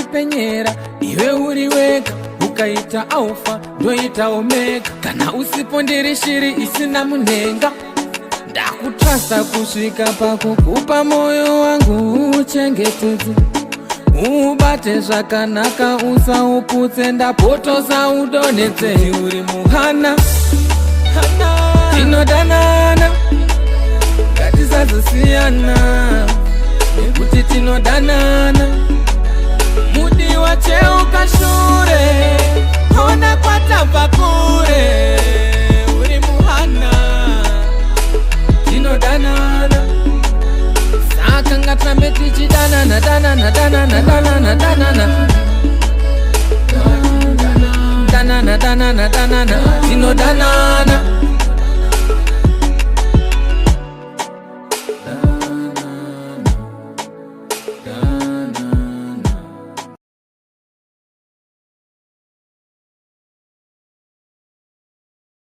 kupenyera, iwe uri wega ukaita alfa ndoita omega. Kana usipo ndiri shiri isina munhenga, ndakutrasta kusvika pakukupa moyo wangu uchengetedze. Ubate zvakanaka usauputse, ndapotosa udonhedze. Uri muhana tinodanana, ngatisazosiyana nekuti tinodanana. Mudiwa cheuka shure, ona kwatabva kure. Uri muhana tinodanana, saka ngatirambe tichidanana danana danana danana danana.